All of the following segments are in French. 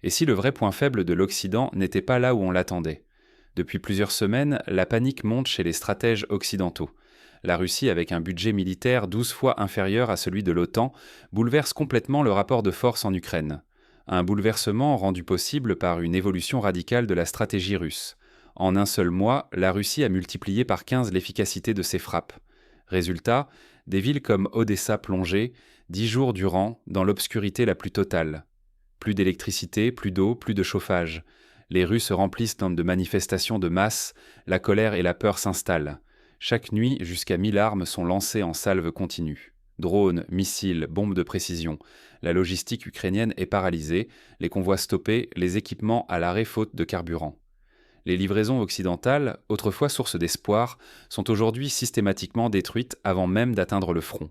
Et si le vrai point faible de l'Occident n'était pas là où on l'attendait? Depuis plusieurs semaines, la panique monte chez les stratèges occidentaux. La Russie, avec un budget militaire 12 fois inférieur à celui de l'OTAN, bouleverse complètement le rapport de force en Ukraine. Un bouleversement rendu possible par une évolution radicale de la stratégie russe. En un seul mois, la Russie a multiplié par 15 l'efficacité de ses frappes. Résultat, des villes comme Odessa plongées, 10 jours durant, dans l'obscurité la plus totale. Plus d'électricité, plus d'eau, plus de chauffage. Les rues se remplissent de manifestations de masse, la colère et la peur s'installent. Chaque nuit, jusqu'à 1000 armes sont lancées en salve continue. Drones, missiles, bombes de précision. La logistique ukrainienne est paralysée, les convois stoppés, les équipements à l'arrêt faute de carburant. Les livraisons occidentales, autrefois source d'espoir, sont aujourd'hui systématiquement détruites avant même d'atteindre le front.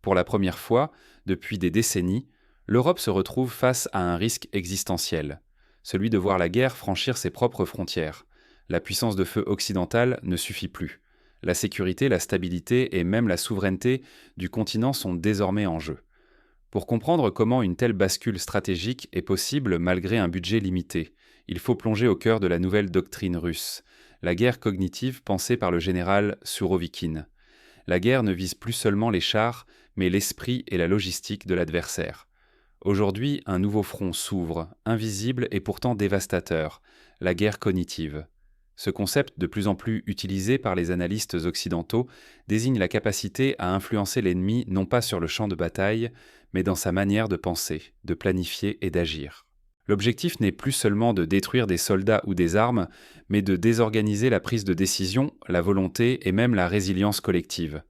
Pour la première fois, depuis des décennies, l'Europe se retrouve face à un risque existentiel, celui de voir la guerre franchir ses propres frontières. La puissance de feu occidentale ne suffit plus. La sécurité, la stabilité et même la souveraineté du continent sont désormais en jeu. Pour comprendre comment une telle bascule stratégique est possible malgré un budget limité, il faut plonger au cœur de la nouvelle doctrine russe, la guerre cognitive pensée par le général Surovikin. La guerre ne vise plus seulement les chars, mais l'esprit et la logistique de l'adversaire. Aujourd'hui, un nouveau front s'ouvre, invisible et pourtant dévastateur, la guerre cognitive. Ce concept, de plus en plus utilisé par les analystes occidentaux, désigne la capacité à influencer l'ennemi non pas sur le champ de bataille, mais dans sa manière de penser, de planifier et d'agir. L'objectif n'est plus seulement de détruire des soldats ou des armes, mais de désorganiser la prise de décision, la volonté et même la résilience collective.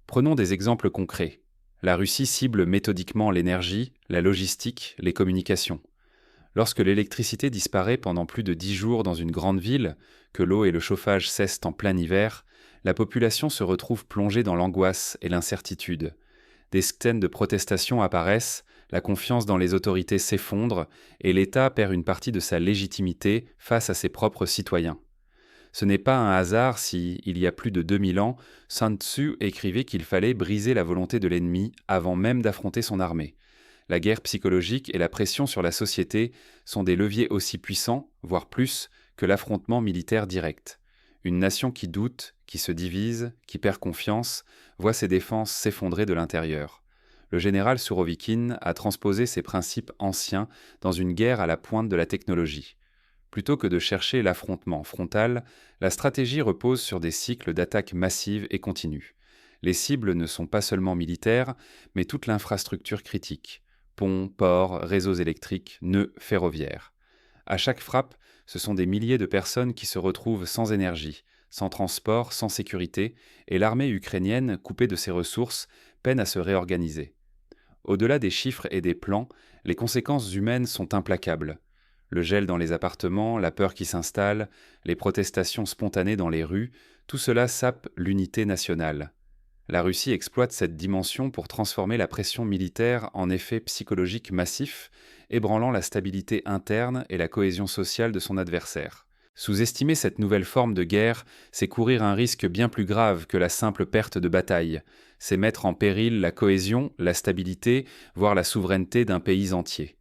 Prenons des exemples concrets. La Russie cible méthodiquement l'énergie, la logistique, les communications. Lorsque l'électricité disparaît pendant plus de 10 jours dans une grande ville, que l'eau et le chauffage cessent en plein hiver, la population se retrouve plongée dans l'angoisse et l'incertitude. Des scènes de protestation apparaissent, la confiance dans les autorités s'effondre et l'État perd une partie de sa légitimité face à ses propres citoyens. Ce n'est pas un hasard si, il y a plus de 2000 ans, Sun Tzu écrivait qu'il fallait briser la volonté de l'ennemi avant même d'affronter son armée. La guerre psychologique et la pression sur la société sont des leviers aussi puissants, voire plus, que l'affrontement militaire direct. Une nation qui doute, qui se divise, qui perd confiance, voit ses défenses s'effondrer de l'intérieur. Le général Surovikin a transposé ces principes anciens dans une guerre à la pointe de la technologie. Plutôt que de chercher l'affrontement frontal, la stratégie repose sur des cycles d'attaques massives et continues. Les cibles ne sont pas seulement militaires, mais toute l'infrastructure critique. Ponts, ports, réseaux électriques, nœuds ferroviaires. À chaque frappe, ce sont des milliers de personnes qui se retrouvent sans énergie, sans transport, sans sécurité, et l'armée ukrainienne, coupée de ses ressources, peine à se réorganiser. Au-delà des chiffres et des plans, les conséquences humaines sont implacables. Le gel dans les appartements, la peur qui s'installe, les protestations spontanées dans les rues, tout cela sape l'unité nationale. La Russie exploite cette dimension pour transformer la pression militaire en effet psychologique massif, ébranlant la stabilité interne et la cohésion sociale de son adversaire. Sous-estimer cette nouvelle forme de guerre, c'est courir un risque bien plus grave que la simple perte de bataille. C'est mettre en péril la cohésion, la stabilité, voire la souveraineté d'un pays entier.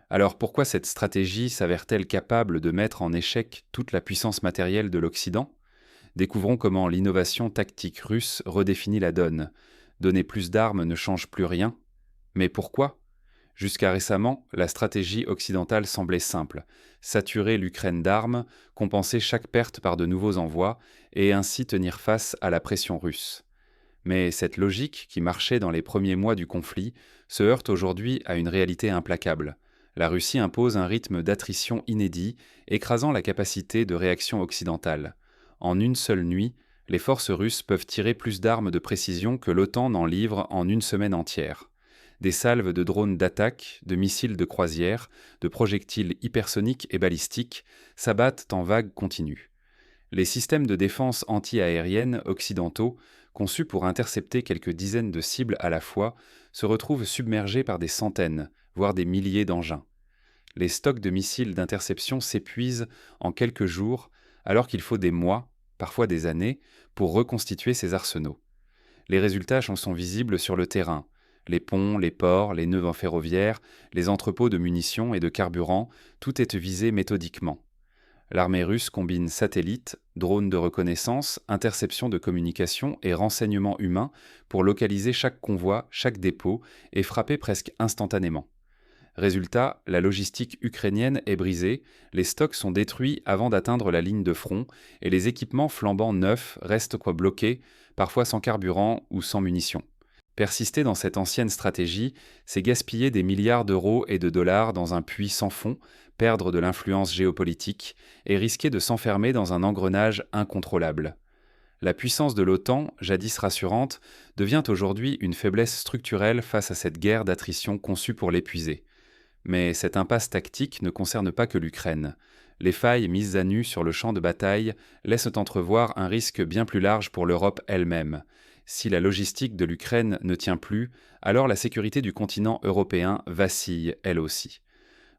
Alors pourquoi cette stratégie s'avère-t-elle capable de mettre en échec toute la puissance matérielle de l'Occident ? Découvrons comment l'innovation tactique russe redéfinit la donne. Donner plus d'armes ne change plus rien. Mais pourquoi ? Jusqu'à récemment, la stratégie occidentale semblait simple. Saturer l'Ukraine d'armes, compenser chaque perte par de nouveaux envois, et ainsi tenir face à la pression russe. Mais cette logique, qui marchait dans les premiers mois du conflit, se heurte aujourd'hui à une réalité implacable. La Russie impose un rythme d'attrition inédit, écrasant la capacité de réaction occidentale. En une seule nuit, les forces russes peuvent tirer plus d'armes de précision que l'OTAN n'en livre en une semaine entière. Des salves de drones d'attaque, de missiles de croisière, de projectiles hypersoniques et balistiques s'abattent en vagues continues. Les systèmes de défense anti-aérienne occidentaux, conçus pour intercepter quelques dizaines de cibles à la fois, se retrouvent submergés par des centaines, voire des milliers d'engins. Les stocks de missiles d'interception s'épuisent en quelques jours, alors qu'il faut des mois, parfois des années, pour reconstituer ces arsenaux. Les résultats sont visibles sur le terrain. Les ponts, les ports, les nœuds ferroviaires, les entrepôts de munitions et de carburant, tout est visé méthodiquement. L'armée russe combine satellites, drones de reconnaissance, interception de communication et renseignements humains pour localiser chaque convoi, chaque dépôt et frapper presque instantanément. Résultat, la logistique ukrainienne est brisée, les stocks sont détruits avant d'atteindre la ligne de front et les équipements flambant neufs restent bloqués, parfois sans carburant ou sans munitions. Persister dans cette ancienne stratégie, c'est gaspiller des milliards d'euros et de dollars dans un puits sans fond, perdre de l'influence géopolitique et risquer de s'enfermer dans un engrenage incontrôlable. La puissance de l'OTAN, jadis rassurante, devient aujourd'hui une faiblesse structurelle face à cette guerre d'attrition conçue pour l'épuiser. Mais cette impasse tactique ne concerne pas que l'Ukraine. Les failles mises à nu sur le champ de bataille laissent entrevoir un risque bien plus large pour l'Europe elle-même. Si la logistique de l'Ukraine ne tient plus, alors la sécurité du continent européen vacille elle aussi.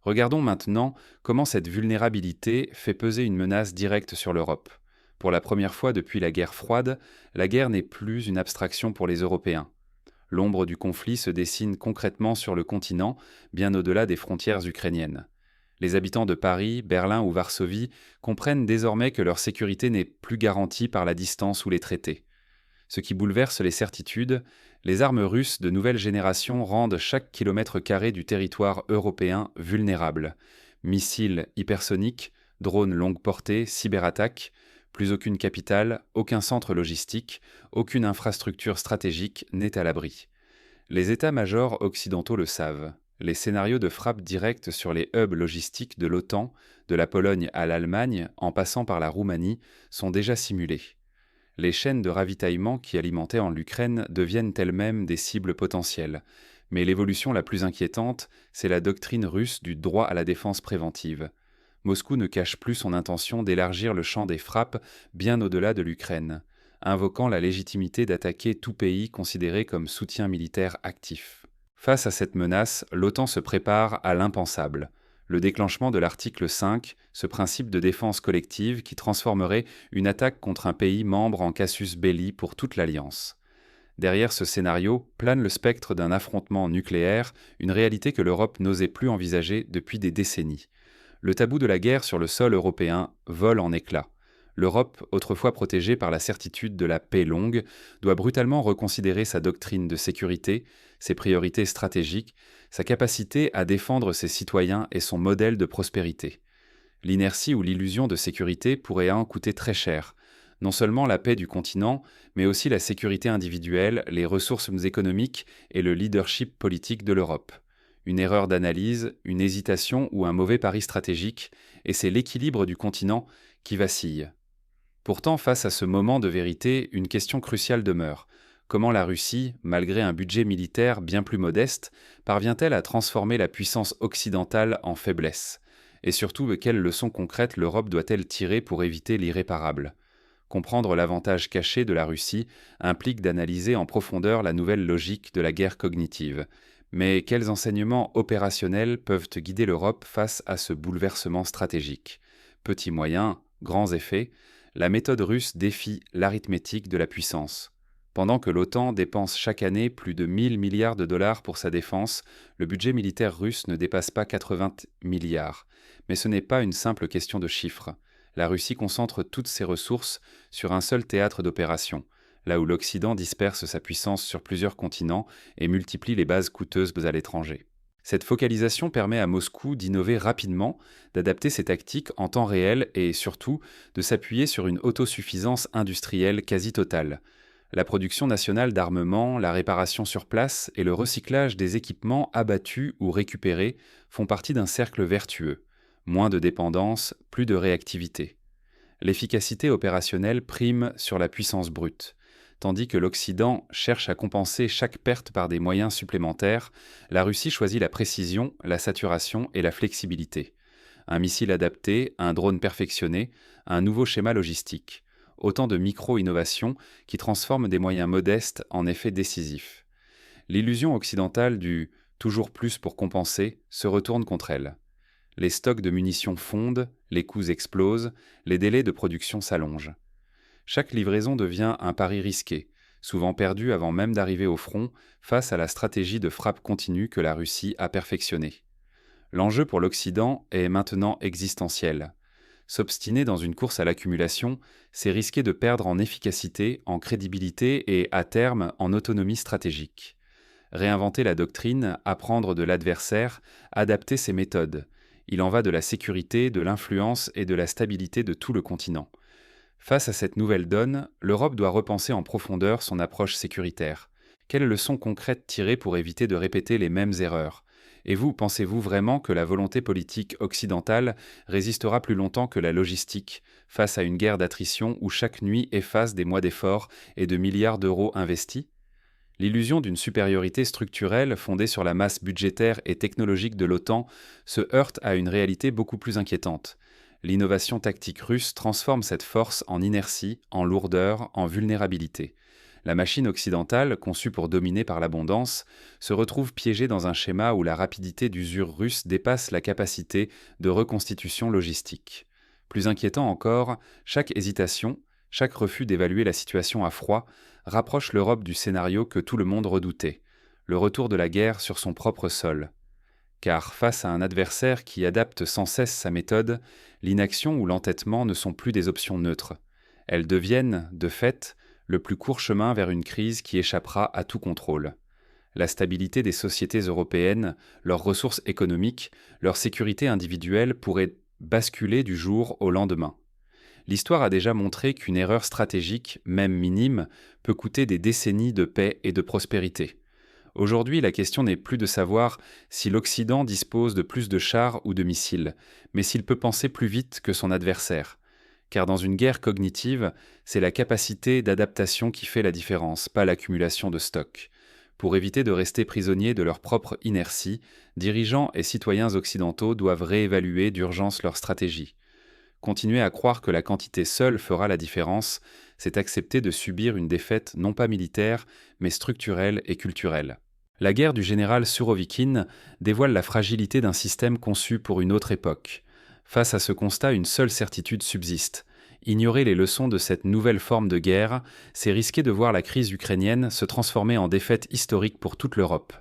Regardons maintenant comment cette vulnérabilité fait peser une menace directe sur l'Europe. Pour la première fois depuis la guerre froide, la guerre n'est plus une abstraction pour les Européens. L'ombre du conflit se dessine concrètement sur le continent, bien au-delà des frontières ukrainiennes. Les habitants de Paris, Berlin ou Varsovie comprennent désormais que leur sécurité n'est plus garantie par la distance ou les traités. Ce qui bouleverse les certitudes, les armes russes de nouvelle génération rendent chaque kilomètre carré du territoire européen vulnérable. Missiles hypersoniques, drones longue portée, cyberattaques, plus aucune capitale, aucun centre logistique, aucune infrastructure stratégique n'est à l'abri. Les états-majors occidentaux le savent. Les scénarios de frappe directe sur les hubs logistiques de l'OTAN, de la Pologne à l'Allemagne, en passant par la Roumanie, sont déjà simulés. Les chaînes de ravitaillement qui alimentaient en l'Ukraine deviennent elles-mêmes des cibles potentielles. Mais l'évolution la plus inquiétante, c'est la doctrine russe du droit à la défense préventive. Moscou ne cache plus son intention d'élargir le champ des frappes bien au-delà de l'Ukraine, invoquant la légitimité d'attaquer tout pays considéré comme soutien militaire actif. Face à cette menace, l'OTAN se prépare à l'impensable. Le déclenchement de l'article 5, ce principe de défense collective qui transformerait une attaque contre un pays membre en casus belli pour toute l'Alliance. Derrière ce scénario plane le spectre d'un affrontement nucléaire, une réalité que l'Europe n'osait plus envisager depuis des décennies. Le tabou de la guerre sur le sol européen vole en éclats. L'Europe, autrefois protégée par la certitude de la paix longue, doit brutalement reconsidérer sa doctrine de sécurité, ses priorités stratégiques, sa capacité à défendre ses citoyens et son modèle de prospérité. L'inertie ou l'illusion de sécurité pourrait en coûter très cher. Non seulement la paix du continent, mais aussi la sécurité individuelle, les ressources économiques et le leadership politique de l'Europe. Une erreur d'analyse, une hésitation ou un mauvais pari stratégique, et c'est l'équilibre du continent qui vacille. Pourtant, face à ce moment de vérité, une question cruciale demeure. Comment la Russie, malgré un budget militaire bien plus modeste, parvient-elle à transformer la puissance occidentale en faiblesse? Et surtout, quelles leçons concrètes l'Europe doit-elle tirer pour éviter l'irréparable? Comprendre l'avantage caché de la Russie implique d'analyser en profondeur la nouvelle logique de la guerre cognitive. Mais quels enseignements opérationnels peuvent guider l'Europe face à ce bouleversement stratégique? Petits moyens, grands effets, la méthode russe défie l'arithmétique de la puissance. Pendant que l'OTAN dépense chaque année plus de 1000 milliards de dollars pour sa défense, le budget militaire russe ne dépasse pas 80 milliards. Mais ce n'est pas une simple question de chiffres. La Russie concentre toutes ses ressources sur un seul théâtre d'opération, là où l'Occident disperse sa puissance sur plusieurs continents et multiplie les bases coûteuses à l'étranger. Cette focalisation permet à Moscou d'innover rapidement, d'adapter ses tactiques en temps réel et surtout de s'appuyer sur une autosuffisance industrielle quasi totale. La production nationale d'armement, la réparation sur place et le recyclage des équipements abattus ou récupérés font partie d'un cercle vertueux. Moins de dépendance, plus de réactivité. L'efficacité opérationnelle prime sur la puissance brute. Tandis que l'Occident cherche à compenser chaque perte par des moyens supplémentaires, la Russie choisit la précision, la saturation et la flexibilité. Un missile adapté, un drone perfectionné, un nouveau schéma logistique. Autant de micro-innovations qui transforment des moyens modestes en effets décisifs. L'illusion occidentale du « toujours plus pour compenser » se retourne contre elle. Les stocks de munitions fondent, les coûts explosent, les délais de production s'allongent. Chaque livraison devient un pari risqué, souvent perdus avant même d'arriver au front face à la stratégie de frappe continue que la Russie a perfectionnée. L'enjeu pour l'Occident est maintenant existentiel. S'obstiner dans une course à l'accumulation, c'est risquer de perdre en efficacité, en crédibilité et, à terme, en autonomie stratégique. Réinventer la doctrine, apprendre de l'adversaire, adapter ses méthodes. Il en va de la sécurité, de l'influence et de la stabilité de tout le continent. Face à cette nouvelle donne, l'Europe doit repenser en profondeur son approche sécuritaire. Quelles leçons concrètes tirer pour éviter de répéter les mêmes erreurs? Et vous, pensez-vous vraiment que la volonté politique occidentale résistera plus longtemps que la logistique face à une guerre d'attrition où chaque nuit efface des mois d'efforts et de milliards d'euros investis? L'illusion d'une supériorité structurelle fondée sur la masse budgétaire et technologique de l'OTAN se heurte à une réalité beaucoup plus inquiétante. L'innovation tactique russe transforme cette force en inertie, en lourdeur, en vulnérabilité. La machine occidentale, conçue pour dominer par l'abondance, se retrouve piégée dans un schéma où la rapidité d'usure russe dépasse la capacité de reconstitution logistique. Plus inquiétant encore, chaque hésitation, chaque refus d'évaluer la situation à froid rapproche l'Europe du scénario que tout le monde redoutait, le retour de la guerre sur son propre sol. Car face à un adversaire qui adapte sans cesse sa méthode, l'inaction ou l'entêtement ne sont plus des options neutres. Elles deviennent, de fait, le plus court chemin vers une crise qui échappera à tout contrôle. La stabilité des sociétés européennes, leurs ressources économiques, leur sécurité individuelle pourraient basculer du jour au lendemain. L'histoire a déjà montré qu'une erreur stratégique, même minime, peut coûter des décennies de paix et de prospérité. Aujourd'hui, la question n'est plus de savoir si l'Occident dispose de plus de chars ou de missiles, mais s'il peut penser plus vite que son adversaire. Car dans une guerre cognitive, c'est la capacité d'adaptation qui fait la différence, pas l'accumulation de stocks. Pour éviter de rester prisonniers de leur propre inertie, dirigeants et citoyens occidentaux doivent réévaluer d'urgence leur stratégie. Continuer à croire que la quantité seule fera la différence, c'est accepter de subir une défaite non pas militaire, mais structurelle et culturelle. La guerre du général Surovikin dévoile la fragilité d'un système conçu pour une autre époque. Face à ce constat, une seule certitude subsiste. Ignorer les leçons de cette nouvelle forme de guerre, c'est risquer de voir la crise ukrainienne se transformer en défaite historique pour toute l'Europe.